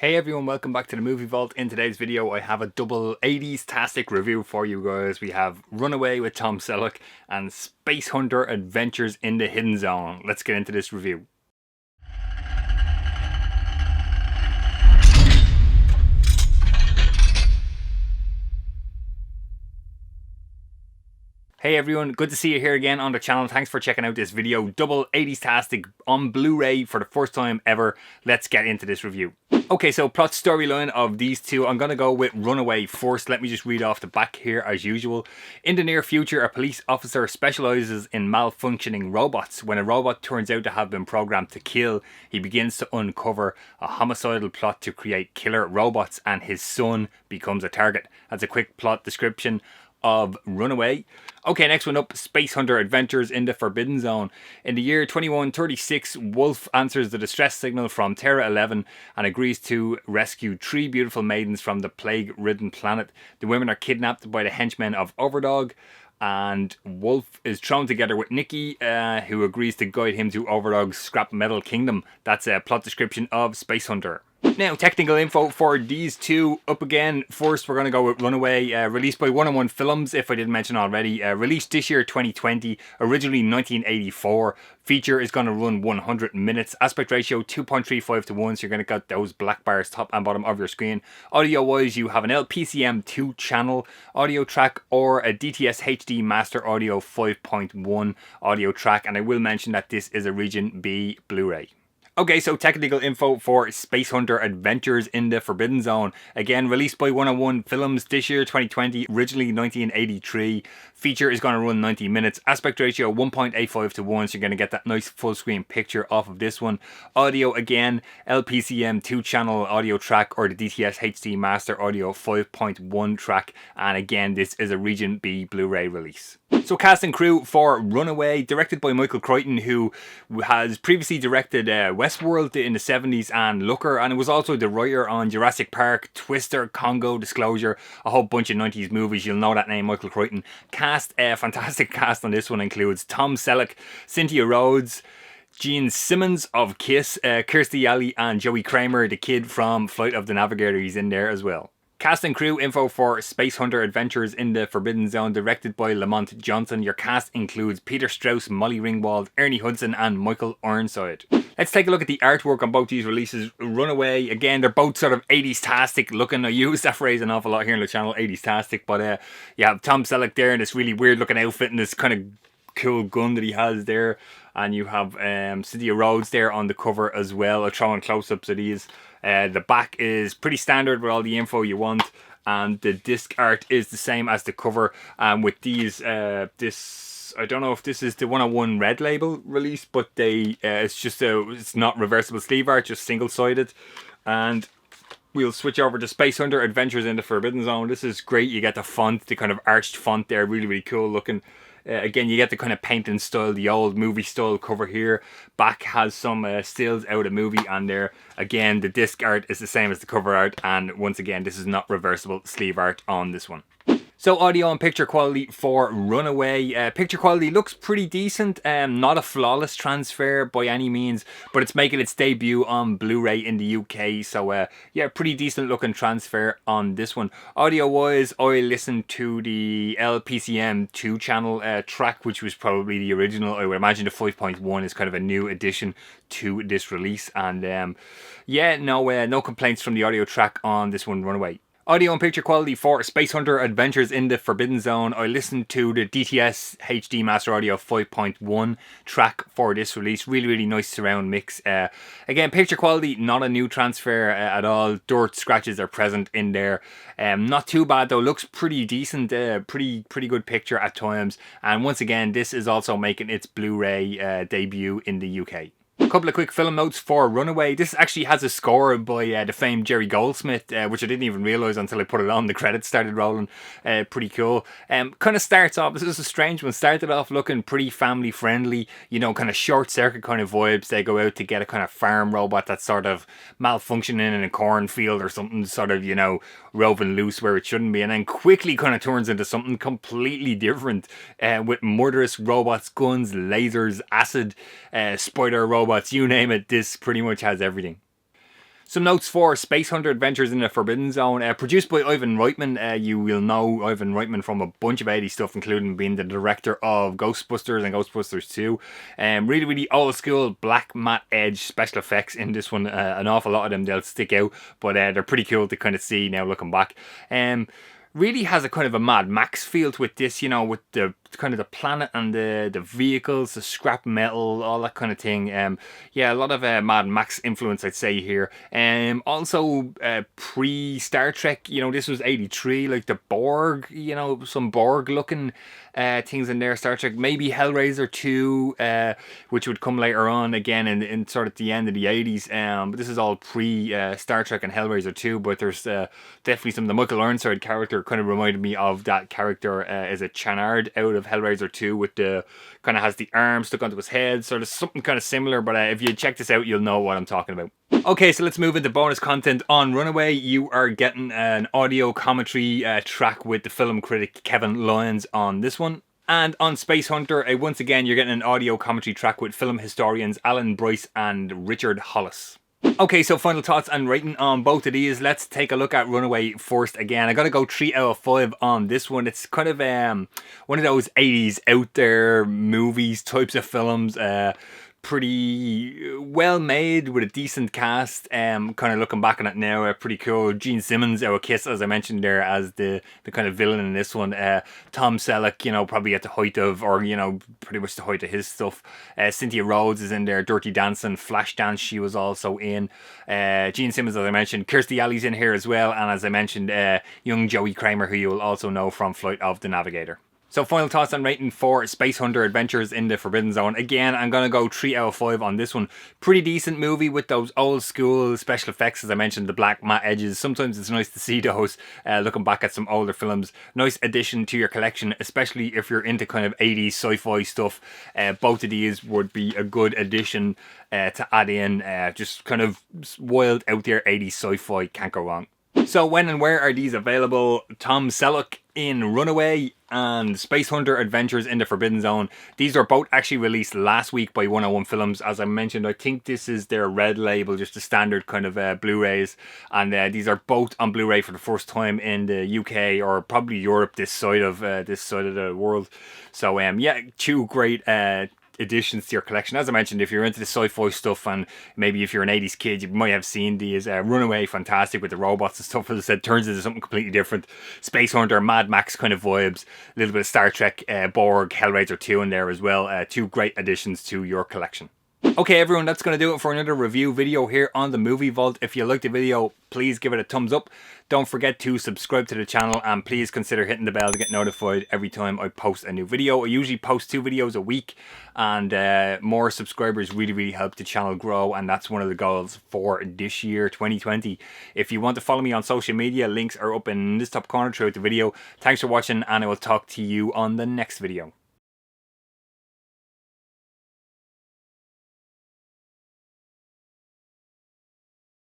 Hey everyone, welcome back to the Movie Vault. In today's video I have a double 80s-tastic review for you guys. We have Runaway with Tom Sellock and Spacehunter Adventures in the Hidden Zone. Let's get into this review. Hey everyone, good to see you here again on the channel. Thanks for checking out this video. Double 80s-tastic on Blu-ray for the first time ever. Let's get into this review. Okay, so plot storyline of these two. I'm going to go with Runaway first. Let me just read off the back here as usual. In the near future, a police officer specializes in malfunctioning robots. When a robot turns out to have been programmed to kill, he begins to uncover a homicidal plot to create killer robots, and his son becomes a target. That's a quick plot description of Runaway. Okay, next one up, Spacehunter Adventures in the Forbidden Zone. In the year 2136, Wolf answers the distress signal from Terra 11 and agrees to rescue 3 beautiful maidens from the plague-ridden planet. The women are kidnapped by the henchmen of Overdog, and Wolf is thrown together with Nikki, who agrees to guide him to Overdog's scrap metal kingdom. That's a plot description of Spacehunter. Now, technical info for these two up again. First, we're going to go with Runaway, released by 101 Films, if I didn't mention already. Released this year, 2020, originally 1984. Feature is going to run 100 minutes. Aspect ratio 2.35 to 1, so you're going to get those black bars top and bottom of your screen. Audio-wise, you have an LPCM 2 channel audio track or a DTS HD Master Audio 5.1 audio track, and I will mention that this is a Region B Blu-ray. Okay, so technical info for Spacehunter Adventures in the Forbidden Zone. Again, released by 101 Films this year, 2020, originally 1983. Feature is going to run 90 minutes. Aspect ratio 1.85 to 1, so you're going to get that nice full screen picture off of this one. Audio, again, LPCM 2 channel audio track or the DTS HD Master Audio 5.1 track. And again, this is a Region B Blu-ray release. So cast and crew for Runaway, directed by Michael Crichton, who has previously directed Westworld in the 70s and Looker, and was also the writer on Jurassic Park, Twister, Congo, Disclosure, a whole bunch of 90s movies. You'll know that name, Michael Crichton. Cast, fantastic cast on this one includes Tom Sellock, Cynthis Rhodes, Simmons of Kiss, Kirstie Alley, and Joey Cramer, the kid from Flight of the Navigator. He's in there as well. Cast and crew info for Spacehunter Adventures in the Forbidden Zone, directed by Lamont Johnson. Your cast includes Peter Strauss, Molly Ringwald, Ernie Hudson, and Michael Ironside. Let's take a look at the artwork on both these releases. Runaway, again, they're both sort of 80s-tastic looking. I use that phrase an awful lot here on the channel, 80s-tastic, but you have Tom Sellock there in this really weird looking outfit and this kind of cool gun that he has there, and you have Cynthis Rhodes there on the cover as well. I'll throw in close-ups of these. The back is pretty standard with all the info you want, and the disc art is the same as the cover. With these, this, I don't know if this is the 101 Red Label release, but it's not reversible sleeve art, just single-sided. And we'll switch over to Spacehunter Adventures in the Forbidden Zone. This is great. You get the font, the kind of arched font there, really, really cool looking. Again, you get the kind of painting style, the old movie style cover here. Back has some stills out of movie on there. Again, the disc art is the same as the cover art, and once again, this is not reversible sleeve art on this one. So audio and picture quality for Runaway. Picture quality looks pretty decent. Not a flawless transfer by any means, but it's making its debut on Blu-ray in the UK. So yeah, pretty decent looking transfer on this one. Audio wise, I listened to the LPCM 2 channel track, which was probably the original. I would imagine the 5.1 is kind of a new addition to this release. And yeah, no complaints from the audio track on this one, Runaway. Audio and picture quality for Spacehunter Adventures in the Forbidden Zone. I listened to the DTS HD Master Audio 5.1 track for this release. Really, really nice surround mix. Again, picture quality, not a new transfer at all. Dirt scratches are present in there. Not too bad though. Looks pretty decent. Pretty good picture at times. And once again, this is also making its Blu-ray debut in the UK. A couple of quick film notes for Runaway. This actually has a score by the famed Jerry Goldsmith, which I didn't even realise until I put it on. The credits started rolling. Pretty cool. Kind of starts off, this is a strange one, started off looking pretty family friendly, you know, kind of short circuit kind of vibes. They go out to get a kind of farm robot that's sort of malfunctioning in a cornfield or something, sort of, you know, roving loose where it shouldn't be, and then quickly kind of turns into something completely different with murderous robots, guns, lasers, acid, spider robots, you name it. This pretty much has everything. Some notes for Spacehunter Adventures in the Forbidden Zone, produced by Ivan Reitman. You will know Ivan Reitman from a bunch of 80s stuff, including being the director of Ghostbusters and Ghostbusters 2. Really, really old school black matte edge special effects in this one. An awful lot of them, they'll stick out, but they're pretty cool to kind of see now looking back. Really has a kind of a Mad Max feel to it, this, you know, with the kind of the planet and the vehicles, the scrap metal, all that kind of thing. Yeah, a lot of Mad Max influence, I'd say, here. Also pre-Star Trek, you know, this was 83, like the Borg, you know, some Borg looking things in there. Star Trek, maybe Hellraiser 2, which would come later on again in sort of the end of the 80s. But this is all pre Star Trek and Hellraiser 2, but there's definitely some of the Michael Ironside character kind of reminded me of that character as a Channard out of Hellraiser 2, with the kind of has the arm stuck onto his head, sort of something kind of similar. But if you check this out, you'll know what I'm talking about. Okay, so let's move into bonus content. On Runaway, you are getting an audio commentary track with the film critic Kevin Lyons on this one. And on Spacehunter, once again, you're getting an audio commentary track with film historians Alan Bryce and Richard Hollis. Okay, so final thoughts and rating on both of these. Let's take a look at Runaway first again. I gotta go 3 out of 5 on this one. It's kind of one of those 80s out there movies, types of films. Pretty well made with a decent cast. Kind of looking back on it now, pretty cool. Gene Simmons, our Kiss, as I mentioned there, as the kind of villain in this one. Tom Sellock, you know, probably at the height of, or you know, pretty much the height of his stuff. Cynthia Rhodes is in there. Dirty Dancing, Flashdance, she was also in. Gene Simmons, as I mentioned. Kirstie Alley's in here as well, and as I mentioned, young Joey Cramer, who you will also know from Flight of the Navigator. So final thoughts and rating for Spacehunter Adventures in the Forbidden Zone. Again, I'm going to go 3 out of 5 on this one. Pretty decent movie with those old school special effects, as I mentioned, the black matte edges. Sometimes it's nice to see those, looking back at some older films. Nice addition to your collection, especially if you're into kind of 80s sci-fi stuff. Both of these would be a good addition to add in. Just kind of wild out there 80s sci-fi, can't go wrong. So when and where are these available? Tom Sellock in Runaway and Spacehunter Adventures in the Forbidden Zone. These are both actually released last week by 101 Films. As I mentioned, I think this is their red label, just the standard kind of Blu-rays. And these are both on Blu-ray for the first time in the UK, or probably Europe, this side of the world. So yeah, 2 great additions to your collection. As I mentioned, if you're into the sci-fi stuff, and maybe if you're an 80s kid, you might have seen these. Runaway, fantastic with the robots and stuff, as I said, turns into something completely different. Spacehunter, Mad Max kind of vibes, a little bit of Star Trek, Borg, Hellraiser 2 in there as well. 2 great additions to your collection. Okay everyone, that's going to do it for another review video here on the Movie Vault. If you liked the video, please give it a thumbs up. Don't forget to subscribe to the channel, and please consider hitting the bell to get notified every time I post a new video. I usually post 2 videos a week, and more subscribers really help the channel grow, and that's one of the goals for this year, 2020. If you want to follow me on social media, links are up in this top corner throughout the video. Thanks for watching, and I will talk to you on the next video.